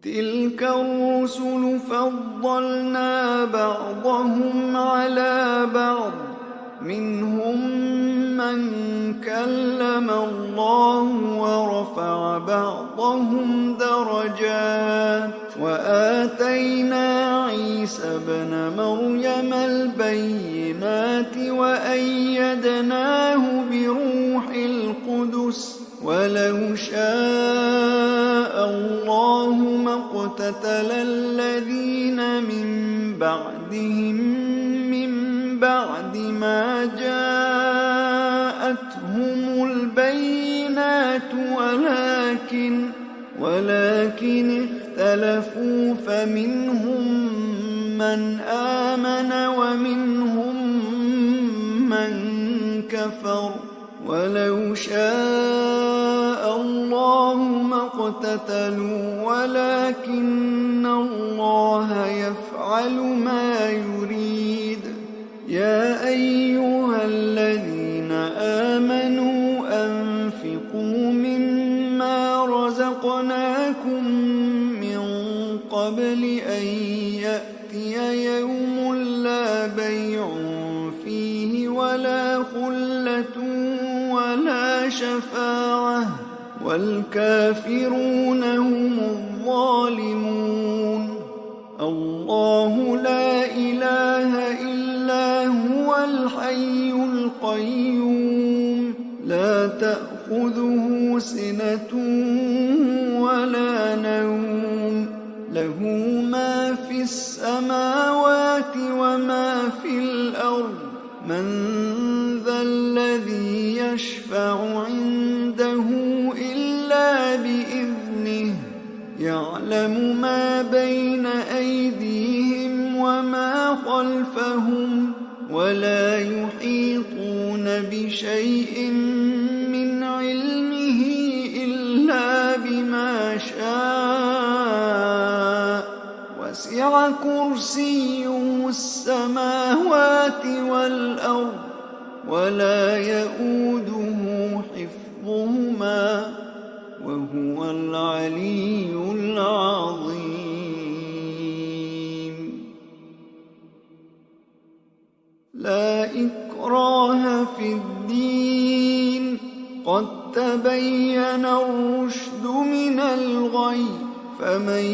تلك الرسل فضلنا بعضهم على بعض منهم من كلم الله ورفع بعضهم درجات وآتينا عيسى ابن مريم البينات وأيدناه بروح القدس ولو شاء الله ما اقتتل الذين من بعدهم من بعد ما جاءتهم البينات ولكن اختلفوا فمنهم من آمن ومنهم من كفر ولو شاء الله ما اقتتلوا ولكن الله يفعل ما يريد. يا أيها الذين آمنوا أنفقوا مما رزقناكم من قبل أن يأتي يوم لا بيع فيه ولا خلة ولا شفاعة والكافرون هم الظالمون. الله لا إله إلا هو الحي القيوم لا تأخذه سنة ولا نوم له ما في السماوات وما في الأرض من ذا الذي يشفع عنده إلا بإذنه يعلم ما بين أيديهم وما خلفهم ولا يحيطون بشيء من علمه إلا بما شاء وسع كرسيه السماوات والأرض ولا يؤوده حفظهما وهو العلي العظيم. لا إكراه في الدين قد تبين الرشد من الغي فمن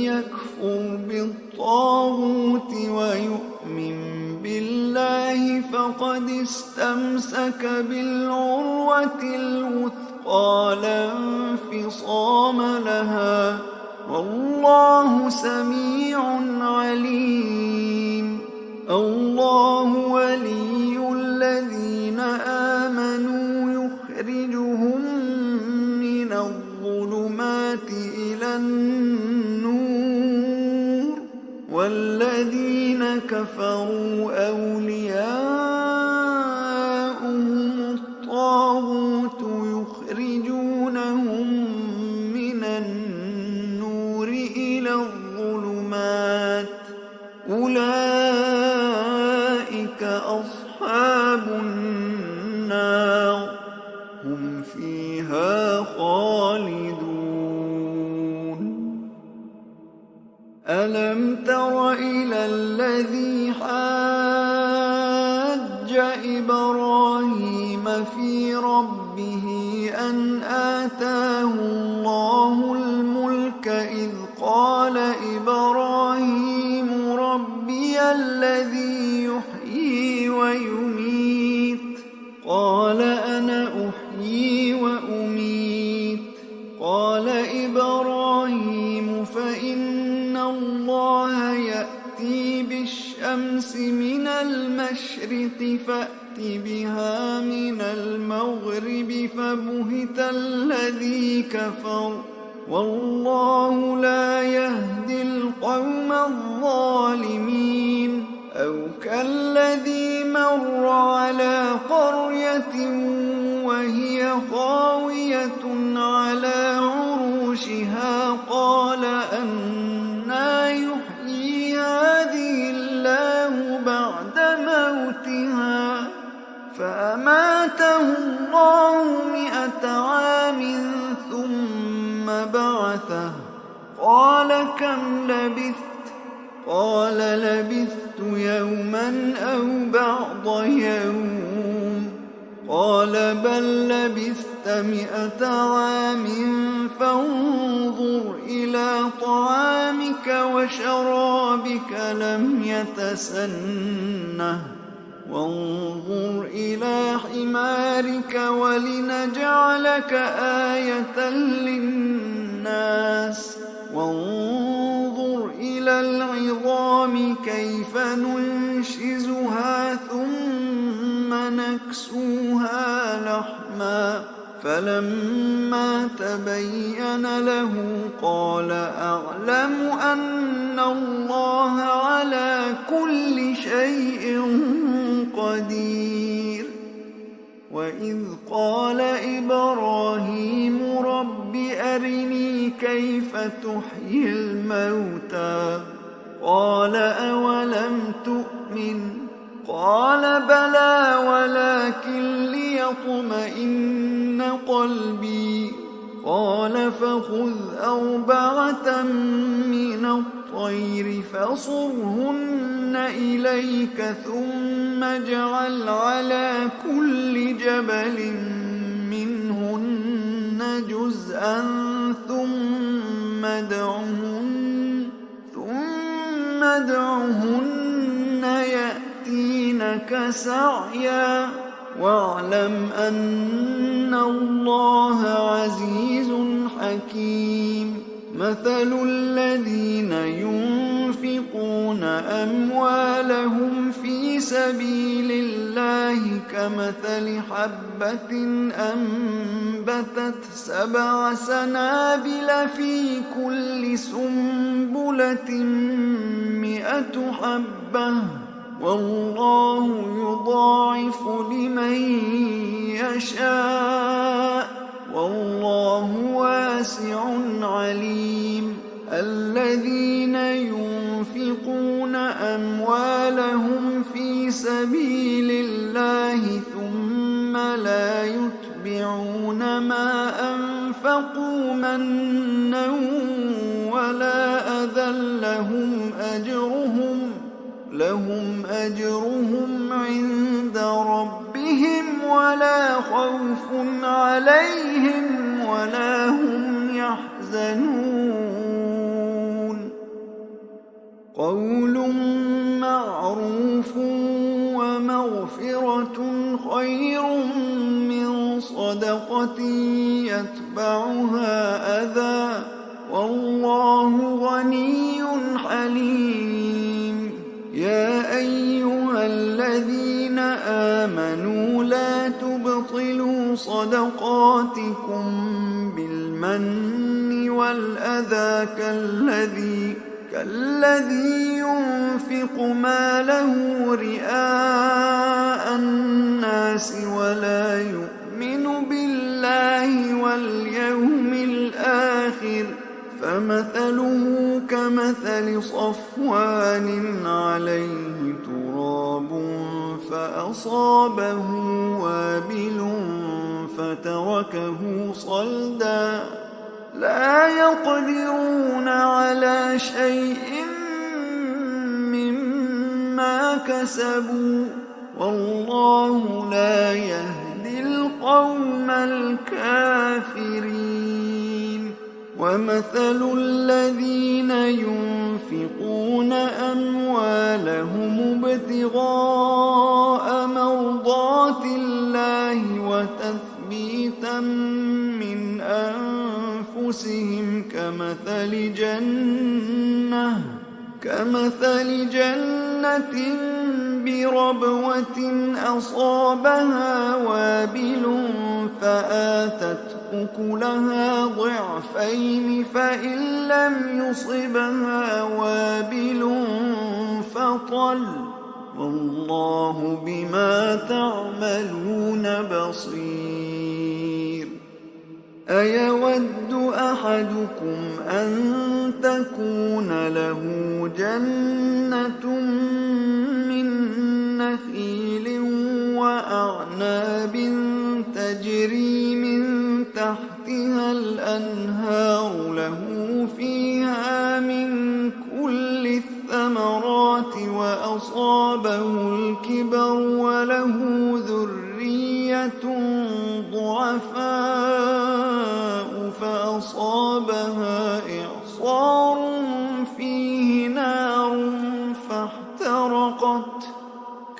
يكفر بالطاغوت ويؤمن بالله فقد استمسك بالعروة الوثقى لا انفصام لها والله سميع عليم. الله ولي الذين آمنوا يخرجهم من الظلمات إلى النور والذين كفروا أولياؤهم الطاغوت يخرجونهم من النور إلى الظلمات أولئك أصحاب النار هم فيها خالدون. ألم تر إلى الذي حاج إبراهيم في ربه أن آتاه الله الملك إذ قال إبراهيم ربي الذي يحيي ويميت قال أنا أحيي وأميت قال إبراهيم فإن الله يأتي بالشمس من المشرق فأت بها من المغرب فبهت الذي كفر والله لا يهدي القوم الظالمين. أو كالذي مر على قرية وهي خاوية على عروشها قال أنى يحيي هذه الله بعد موتها فأماته الله 100 عام ثم بعثه قال قال كم لبثت؟ قال لبثت يوما أو بعض يوم. قال بل لبثت 100 عام فانظر إلى طعامك وشرابك لم يتسنه وانظر إلى حمارك ولنجعلك آية للناس وانظر إلى العظام كيف ننشزها ثم نكسوها لحما فلما تبين له قال أعلم أن الله على كل شيء قدير. وإذ قال إبراهيم رب أرني كيف تحيي الموتى قال أولم تؤمن قال بلى ولكن ليطمئن قلبي قال فخذ 4 من الطير فصرهن إليك ثم اجعل على كل جبل منهن جزءا ثم ادعهن يأتينك سعيا واعلم أن الله عزيز حكيم. مثل الذين ينفقون أموالهم في سبيل الله كمثل حبة أنبتت 7 سنابل في كل سنبلة 100 حبة والله يضاعف لمن يشاء والله واسع عليم. الذين ينفقون أموالهم في سبيل الله ثم لا يتبعون ما أنفقوا منا ولا أذى لهم أجرهم عند ربهم ولا خوف عليهم ولا هم يحزنون. قول معروف ومغفرة خير من صدقة يتبعها أذى والله غني حليم. يا أيها الذين آمنوا لا تبطلوا صدقاتكم بالمن والأذى كالذي ينفق ماله رئاء الناس ولا يؤمن بالله واليوم الآخر فمثله كمثل صفوان عليه تراب فأصابه وابل فتركه صلدا لا يقدرون على شيء مما كسبوا والله لا يهدي القوم الكافرين. ومثل الذين ينفقون أموالهم ابتغاء مرضات الله وتثبيتا من أنفسهم كمثل جنة بربوة أصابها وابل فآتت أكلها ضعفين فإن لم يصبها وابل فطل والله بما تعملون بصير. أيود أحدكم أن تكون له جنة من نخيل وأعناب تجري من تحتها الأنهار له فيها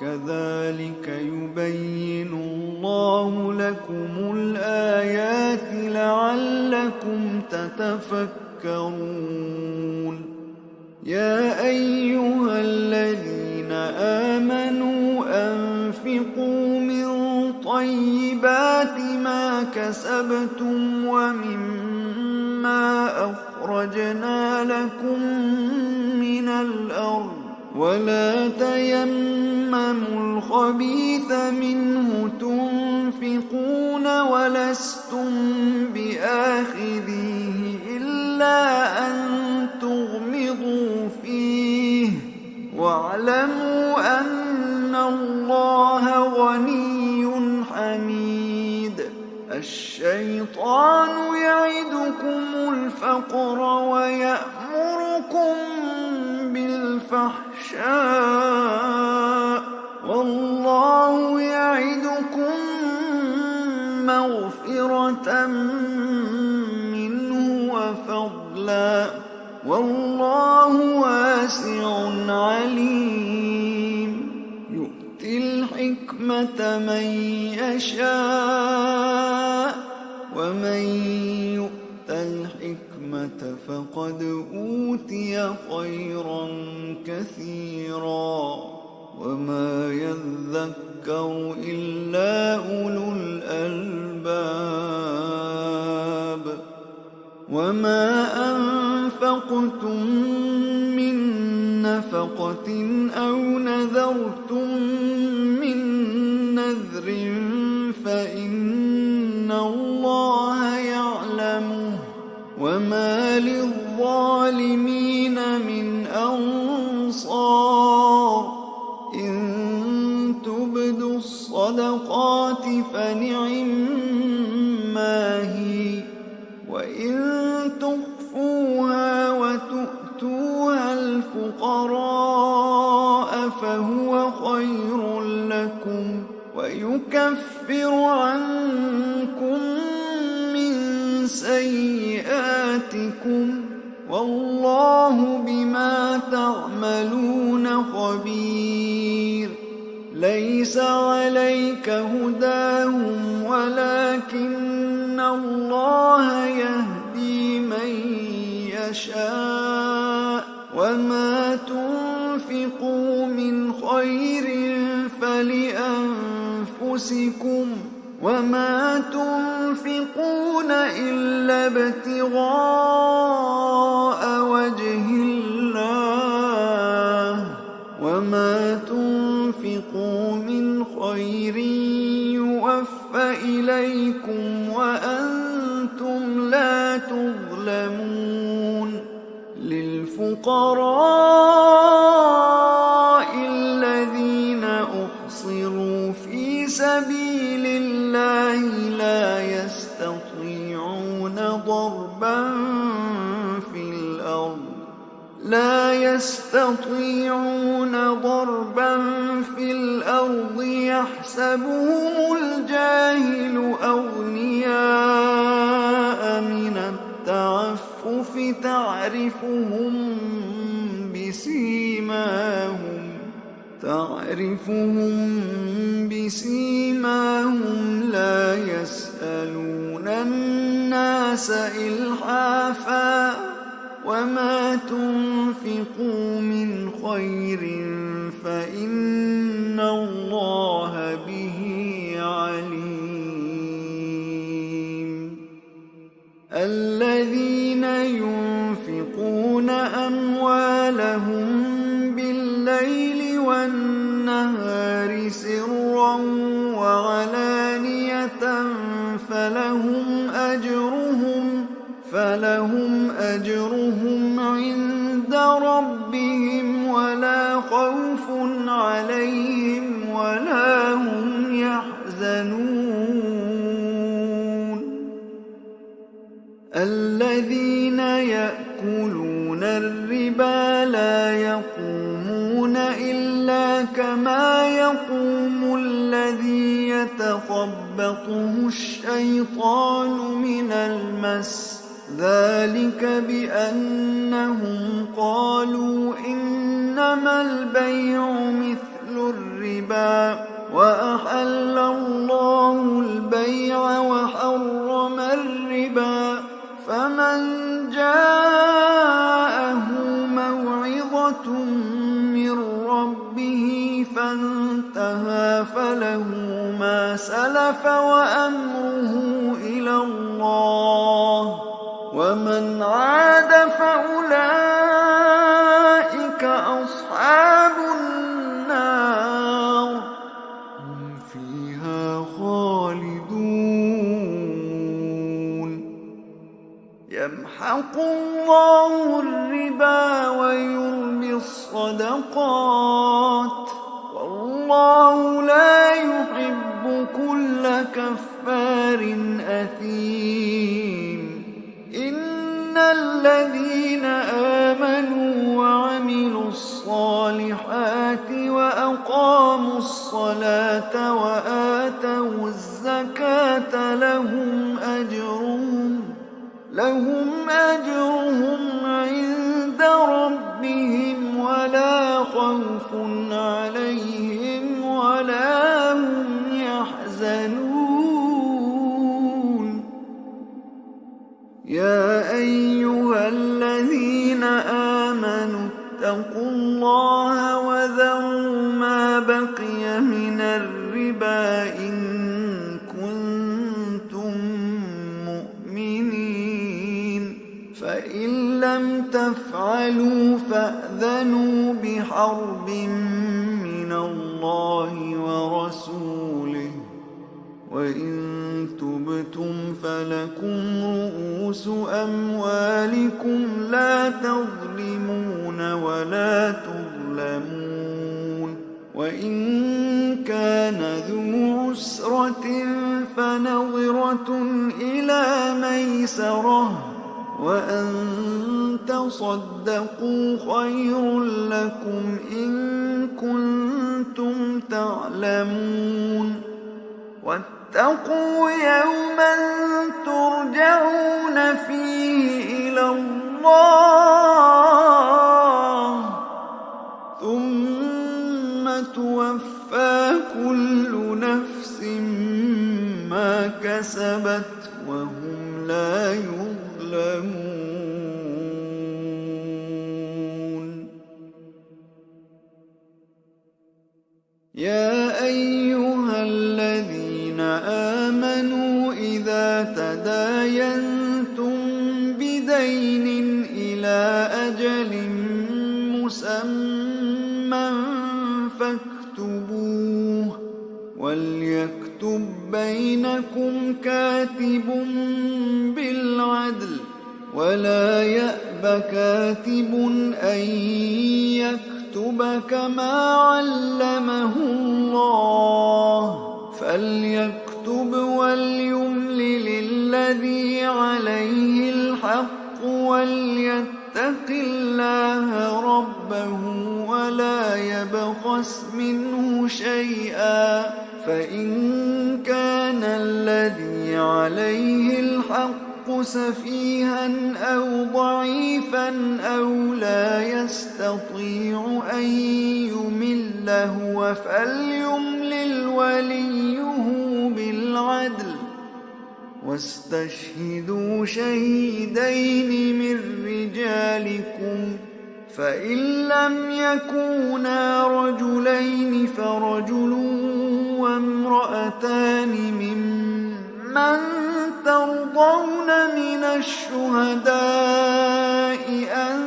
كذلك يبين الله لكم الآيات لعلكم تتفكرون. يا أيها الذين آمنوا أنفقوا من طيبات ما كسبتم ومما أخرجنا لكم من الأرض ولا تيمموا الخبيث منه تنفقون ولستم بآخذيه إلا أن تغمضوا فيه واعلموا أن الله غني حميد. الشيطان يعدكم الفقر ويأمركم بالفحشاء والله يعدكم مغفرة منه وفضلا والله واسع عليم. يؤتي الحكمة من يشاء ومن يؤت الحكمة فقد أوتي خيرا كثيرا وما يذكر إلا أولو الألباب. وما أنفقتم من نفقة أو نذرتم من نذر فإن الله يعلمه وما للظالمين من أنصار. إن تبدوا الصدقات فنعما هي وإن تخفوها وتؤتوها الفقراء فهو خير لكم ويكفر عنكم من سيئاتكم والله بما تعملون خبير. ليس عليك هداهم ولكن الله يهدي من يشاء وما تنفقوا من خير فلأنفسكم وما تنفقون إلا ابتغاء وجه الله وما تنفقوا من خير يوفى إليكم وأنتم لا تظلمون. للفقراء الذين أحصروا في سبيل الله لا يستطيعون ضربا في الأرض يحسبهم الجاهل أغنياء من التعفف تعرفهم بسيماهم لا يسألون الناس إلحافا وما تنفقوا من خير فإن الله به عليم. الذين ينفقون أموالهم بالليل والنهار سرا وعلانية فلهم أجرهم عند ربهم ولا خوف عليهم ولا هم يحزنون. الذين يأكلون الربا لا يقومون إلا كما يقوم الذي يتخبطه الشيطان من المس ذلك بأنهم قالوا إنما البيع مثل الربا الربا وأحل الله البيع وحرم الربا فمن جاءه موعظة من ربه فانتهى فله ما سلف وأمره إلى الله ومن عاد فأولئك أصحاب النار هم فيها خالدون يمحق الله الربا ويربي الصدقات والله لا يحب كل كفار أثيم إن الذين آمنوا وعملوا الصالحات وأقاموا الصلاة وآتوا الزكاة لهم أجرهم عند ربهم ولا خوف عليهم ولا هم يحزنون يا أيها الذين آمنوا اتقوا الله وذروا ما بقي من الربا إن كنتم مؤمنين فإن لم تفعلوا فأذنوا بحرب من الله ورسوله وإن تبتم فلكم رؤوس أموالكم لا تظلمون ولا تظلمون وإن كان ذو عسرة فنظرة إلى ميسرة وأن تصدقوا خير لكم إن كنتم تعلمون واتقوا يوما ترجعون فيه إلى الله ثم توفى كل نفس ما كسبت وهم لا يظلمون يا أيها الذين آمنوا إذا تداينتم بدين إلى أجل مسمى فاكتبوه وليكتب بينكم كاتب بالعدل ولا يأب كاتب أن يكتب كما علمه الله فليكتب وليملل الذي عليه الحق وليتق الله ربه ولا يبخس منه شيئا فإن كان الذي عليه الحق سفيها أو ضعيفا أو لا يستطيع أن يمل هو فليملل وليه بالعدل واستشهدوا شهيدين من رجالكم فإن لم يكونا رجلين فرجل وامرأتان ممن ترضون من الشهداء أن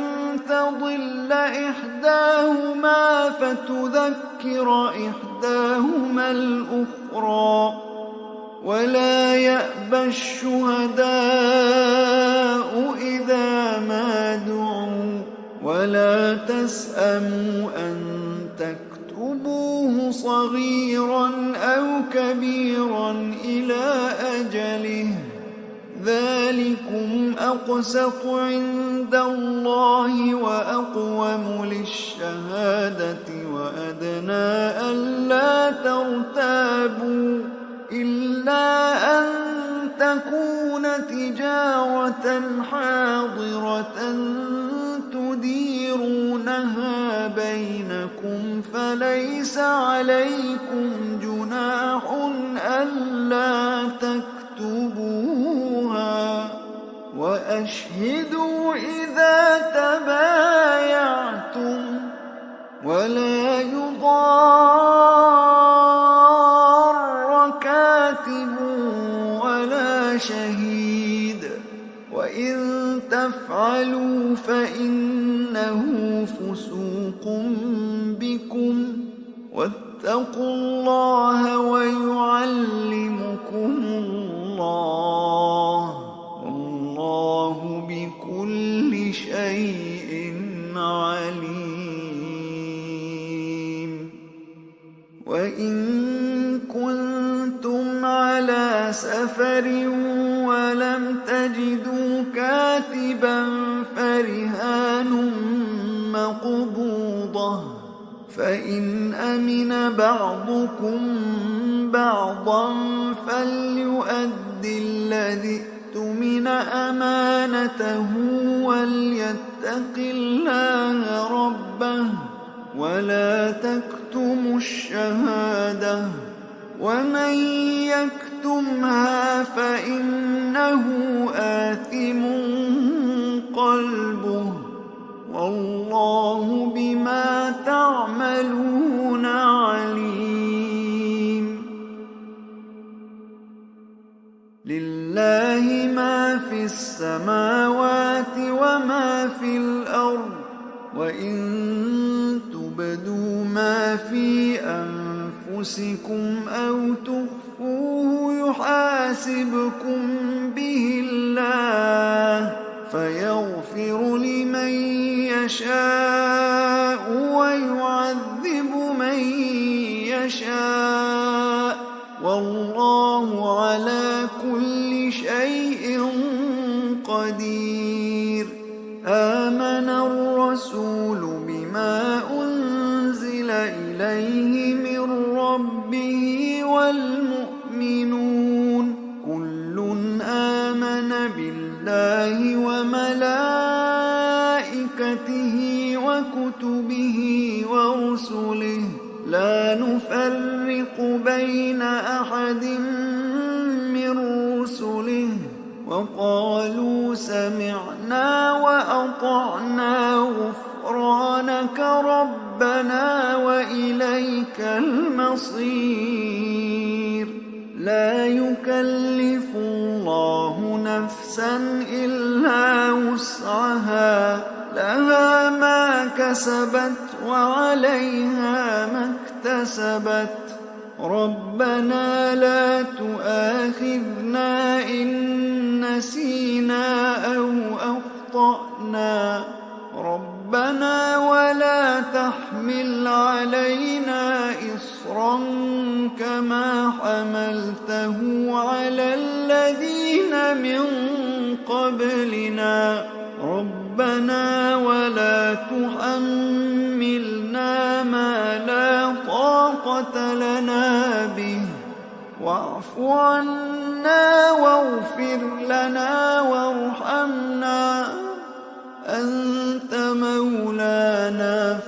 تضل إحداهما فتذكر إحداهما الأخرى ولا يأبى الشهداء إذا ما دعوا ولا تسأموا أن تكتبوه صغيرا أو كبيرا إلى أجله ذلكم أقسط عند الله وأقوم للشهادة وأدنى ألا ترتابوا إلا أن تكون تجارة حاضرة تديرونها بينكم بكم فليس عليكم جناح ألا تكتبوها وأشهدوا إذا تبايعتم ولا يضار كاتب ولا شهيد وإن تفعلوا فإنه فسوق بكم واتقوا الله ويعلمكم الله والله بكل شيء عليم. وإن كنتم على سفر ولم تجدوا كاتبا فرهان مقبوضة فإن أمن بعضكم بعضا فليؤدي الذي اؤتمن أمانته وليتق الله ربه ولا تكتموا الشهادة ومن يكتمها فإنه آثم قلبه والله بما تعملون عليم. لله ما في السماوات وما في الأرض وإن تبدوا ما في أنفسكم أو تخفوه يحاسبكم به الله فيغفر لمن يشاء ويعذب من يشاء والله على كل شيء قدير. آمن الرسول بما أنزل إليه من ربه والمؤمنون كل آمن بالله وملائكته وكتبه ورسله لا نفرق بين أحد من رسله وقالوا سمعنا وأطعنا غفرانك ربنا وإليك المصير. لا يكلف الله نفسا إلا وسعها لها ما كسبت وعليها ما اكتسبت ربنا لا تؤاخذنا إن نسينا أو أخطأنا ربنا ولا تحمل علينا إصرا كما حملته على الذين من قبلنا ربنا ولا تحملنا ما لا طاقة لنا به واعف عنا واغفر لنا وارحمنا أنت مولانا